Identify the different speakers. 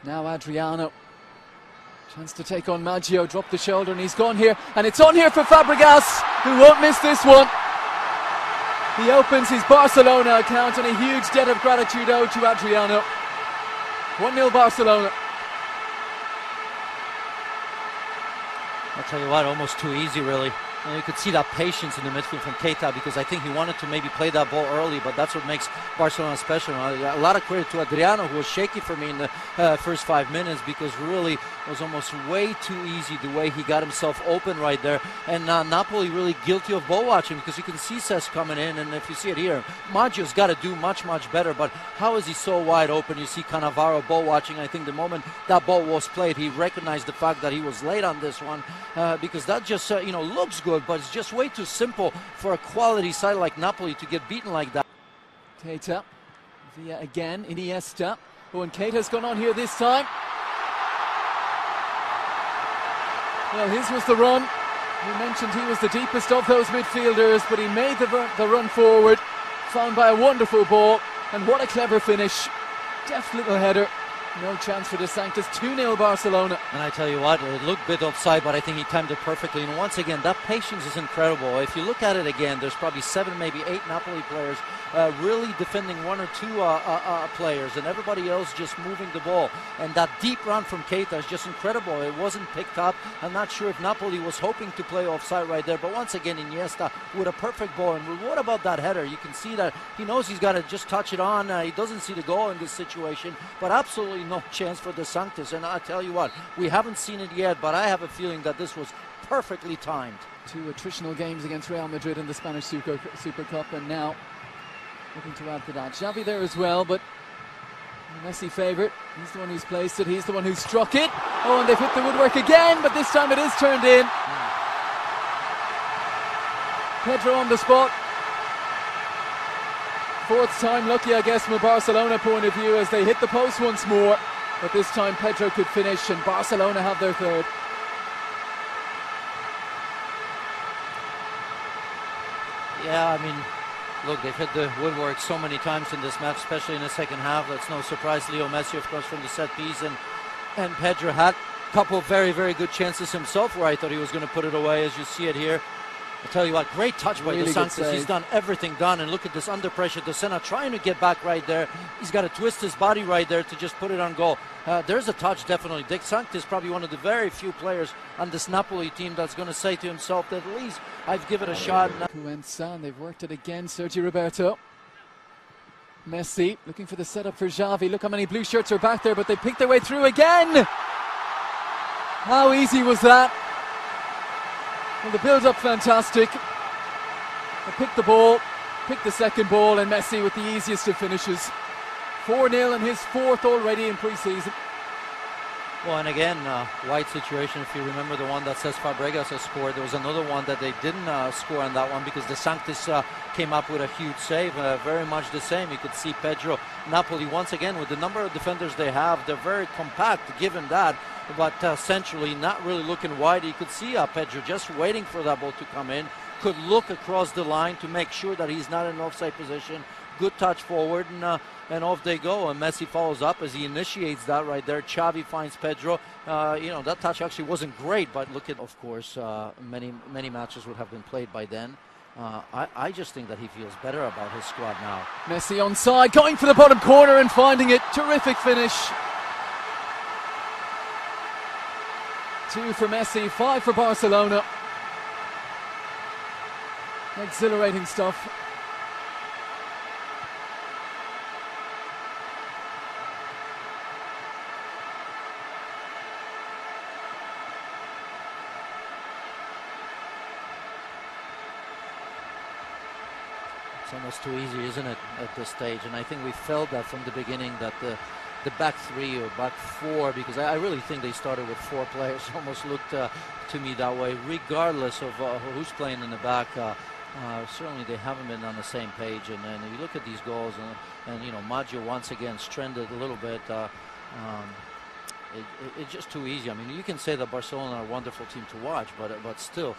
Speaker 1: Now Adriano. Chance to take on Maggio, drop the shoulder, and he's gone here. And it's on here for Fabregas, who won't miss this one. He opens his Barcelona account, and a huge debt of gratitude owed to Adriano. 1-0 Barcelona.
Speaker 2: I'll tell you what, almost too easy, really. And you could see that patience in the midfield from Keita, because I think he wanted to maybe play that ball early, but that's what makes Barcelona special. A lot of credit to Adriano, who was shaky for me in the first 5 minutes, because really it was almost way too easy the way he got himself open right there. And Napoli really guilty of ball watching, because you can see Sess coming in, and if you see it here, Maggio's got to do much better, but how is he so wide open? You see Cannavaro ball watching. I think the moment that ball was played, he recognized the fact that he was late on this one, because that just looks good, but it's just way too simple for a quality side like Napoli to get beaten like that.
Speaker 1: Keita, via again, Iniesta. Oh, and Keita's gone on here this time. Well, his was the run. We mentioned he was the deepest of those midfielders, but he made the run forward, found by a wonderful ball, and what a clever finish. Deft little header. No chance for De Sanctis. 2-0 Barcelona.
Speaker 2: And I tell you what, it looked a bit offside, but I think he timed it perfectly. And once again, that patience is incredible. If you look at it again, there's probably 7, maybe 8 Napoli players really defending 1 or 2 players, and everybody else just moving the ball. And that deep run from Keita is just incredible. It wasn't picked up. I'm not sure if Napoli was hoping to play offside right there, but once again, Iniesta with a perfect ball. And what about that header? You can see that he knows he's got to just touch it on. He doesn't see the goal in this situation, but absolutely no chance for De Sanctis. And I tell you what, we haven't seen it yet, but I have a feeling that this was perfectly timed. 2
Speaker 1: attritional games against Real Madrid in the Spanish Super Cup, and now looking to add to that. Xavi there as well, but Messi favourite. He's the one who's placed it, he's the one who struck it. Oh, and they've hit the woodwork again, but this time it is turned in. Pedro on the spot. 4th time lucky, I guess, from a Barcelona point of view, as they hit the post once more. But this time Pedro could finish, and Barcelona have their 3rd.
Speaker 2: Yeah, I mean, look, they've hit the woodwork so many times in this match, especially in the second half. That's no surprise. Leo Messi, of course, from the set piece, and Pedro had a couple of very good chances himself where I thought he was going to put it away, as you see it here. I tell you what, great touch by De Sanctis. He's done everything done, and look at this under pressure. De Sena trying to get back right there. He's got to twist his body right there to just put it on goal. There's a touch, definitely. De Sanctis probably one of the very few players on this Napoli team that's going to say to himself that at least I've given it a shot.
Speaker 1: Cuenca, they've worked it again. Sergio Roberto. Messi looking for the setup for Xavi. Look how many blue shirts are back there, but they picked their way through again. How easy was that? Well, the build-up fantastic. They picked the ball, picked the second ball, and Messi with the easiest of finishes. 4-0 and his 4th already in pre-season.
Speaker 2: Well, and again, wide situation. If you remember the one that says Fabregas has scored, there was another one that they didn't score on that one, because De Sanctis came up with a huge save. Very much the same. You could see Pedro, Napoli, once again, with the number of defenders they have, they're very compact, given that, but centrally not really looking wide. You could see Pedro just waiting for that ball to come in, could look across the line to make sure that he's not in offside position. Good touch forward, and off they go. And Messi follows up as he initiates that right there. Xavi finds Pedro. That touch actually wasn't great, but look at, of course, many matches would have been played by then. I just think that he feels better about his squad now.
Speaker 1: Messi onside, going for the bottom corner and finding it. Terrific finish. 2 for Messi, 5 for Barcelona. Exhilarating stuff.
Speaker 2: It's almost too easy, isn't it, at this stage? And I think we felt that from the beginning, that the back 3 or back 4, because I really think they started with 4 players, almost looked to me that way, regardless of who's playing in the back. Certainly they haven't been on the same page. And if you look at these goals, and Maggio once again stranded a little bit, it's just too easy. I mean, you can say that Barcelona are a wonderful team to watch, but still.